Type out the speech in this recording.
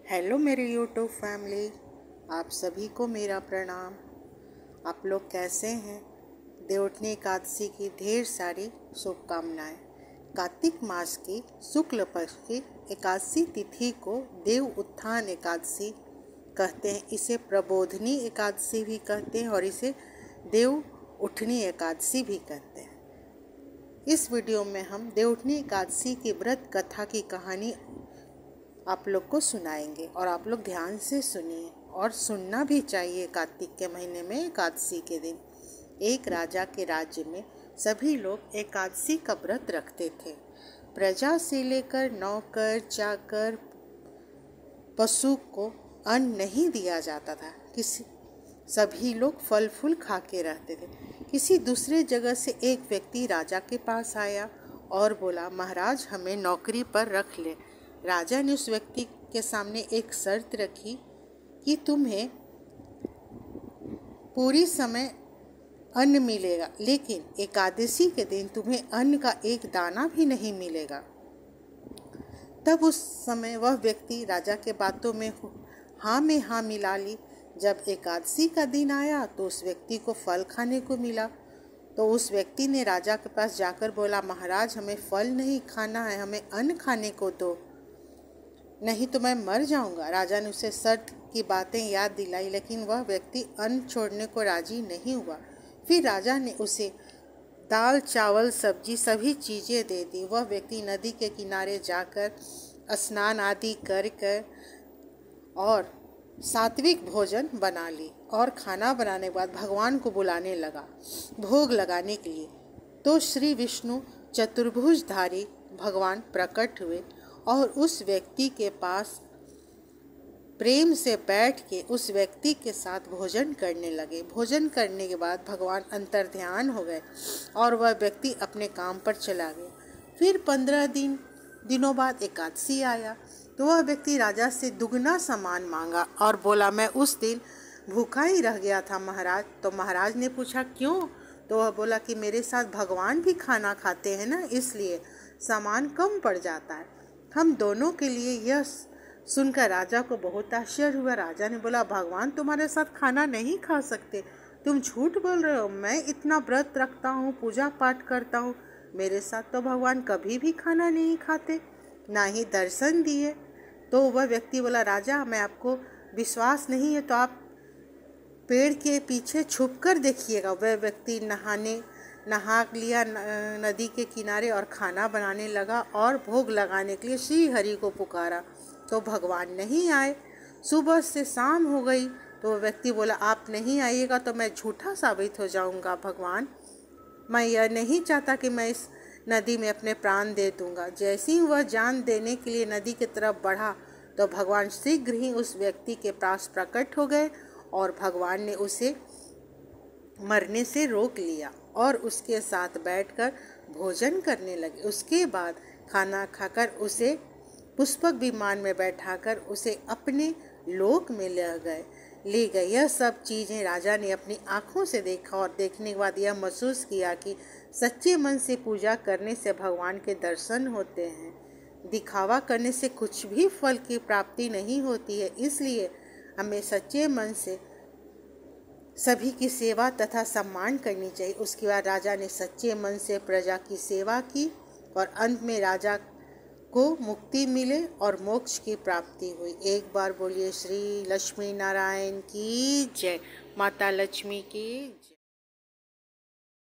Hello मेरे YouTube family, आप सभी को मेरा प्रणाम। आप लोग कैसे हैं? देवउठनी एकादशी की ढेर सारी शुभकामनाएं। कार्तिक मास की शुक्ल पक्ष की एकादशी तिथि को देव उत्थान एकादशी कहते हैं। इसे प्रबोधनी एकादशी भी कहते हैं और इसे देव उठनी एकादशी भी कहते हैं। इस वीडियो में हम देवउठनी एकादशी की व्रत कथा की कहानी आप लोग को सुनाएंगे और आप लोग ध्यान से सुनिए और सुनना भी चाहिए। कार्तिक के महीने में एकादशी के दिन एक राजा के राज्य में सभी लोग एकादशी का व्रत रखते थे। प्रजा से लेकर नौकर चाकर पशु को अन्न नहीं दिया जाता था। सभी लोग फल फूल खा के रहते थे। किसी दूसरे जगह से एक व्यक्ति राजा के पास आया और बोला, महाराज हमें नौकरी पर रख ले। राजा ने उस व्यक्ति के सामने एक शर्त रखी कि तुम्हें पूरी समय अन्न मिलेगा, लेकिन एकादशी के दिन तुम्हें अन्न का एक दाना भी नहीं मिलेगा। तब उस समय वह व्यक्ति राजा के बातों में हाँ में हाँ मिला ली। जब एकादशी का दिन आया तो उस व्यक्ति को फल खाने को मिला। तो उस व्यक्ति ने राजा के पास जाकर बोला, महाराज हमें फल नहीं खाना है, हमें अन्न खाने को दो, नहीं तो मैं मर जाऊंगा। राजा ने उसे शर्त की बातें याद दिलाई, लेकिन वह व्यक्ति अन्न छोड़ने को राजी नहीं हुआ। फिर राजा ने उसे दाल चावल सब्जी सभी चीज़ें दे दी। वह व्यक्ति नदी के किनारे जाकर स्नान आदि कर और सात्विक भोजन बना ली और खाना बनाने के बाद भगवान को बुलाने लगा भोग लगाने के लिए। तो श्री विष्णु चतुर्भुजधारी भगवान प्रकट हुए और उस व्यक्ति के पास प्रेम से बैठ के उस व्यक्ति के साथ भोजन करने लगे। भोजन करने के बाद भगवान अंतर्ध्यान हो गए और वह व्यक्ति अपने काम पर चला गया। फिर 15 दिनों बाद एकादशी आया तो वह व्यक्ति राजा से दुगना सामान मांगा और बोला, मैं उस दिन भूखा ही रह गया था महाराज। तो महाराज ने पूछा क्यों? तो वह बोला कि मेरे साथ भगवान भी खाना खाते हैं ना, इसलिए सामान कम पड़ जाता है। हम दोनों के लिए यह सुनकर राजा को बहुत आश्चर्य हुआ। राजा ने बोला, भगवान तुम्हारे साथ खाना नहीं खा सकते, तुम झूठ बोल रहे हो। मैं इतना व्रत रखता हूँ, पूजा पाठ करता हूँ, मेरे साथ तो भगवान कभी भी खाना नहीं खाते, ना ही दर्शन दिए। तो वह व्यक्ति बोला, राजा मैं आपको विश्वास नहीं है तो आप पेड़ के पीछे छुप कर देखिएगा। वह व्यक्ति नहा लिया नदी के किनारे और खाना बनाने लगा और भोग लगाने के लिए श्री हरि को पुकारा तो भगवान नहीं आए। सुबह से शाम हो गई तो वह व्यक्ति बोला, आप नहीं आइएगा तो मैं झूठा साबित हो जाऊंगा भगवान, मैं यह नहीं चाहता कि मैं इस नदी में अपने प्राण दे दूंगा। जैसे ही वह जान देने के लिए नदी की तरफ बढ़ा तो भगवान शीघ्र ही उस व्यक्ति के पास प्रकट हो गए और भगवान ने उसे मरने से रोक लिया और उसके साथ बैठकर भोजन करने लगे। उसके बाद खाना खाकर उसे पुष्पक विमान में बैठाकर उसे अपने लोक में ले गए। यह सब चीज़ें राजा ने अपनी आँखों से देखा और देखने के बाद यह महसूस किया कि सच्चे मन से पूजा करने से भगवान के दर्शन होते हैं। दिखावा करने से कुछ भी फल की प्राप्ति नहीं होती है, इसलिए हमें सच्चे मन से सभी की सेवा तथा सम्मान करनी चाहिए। उसके बाद राजा ने सच्चे मन से प्रजा की सेवा की और अंत में राजा को मुक्ति मिले और मोक्ष की प्राप्ति हुई। एक बार बोलिए श्री लक्ष्मी नारायण की जय, माता लक्ष्मी की जय।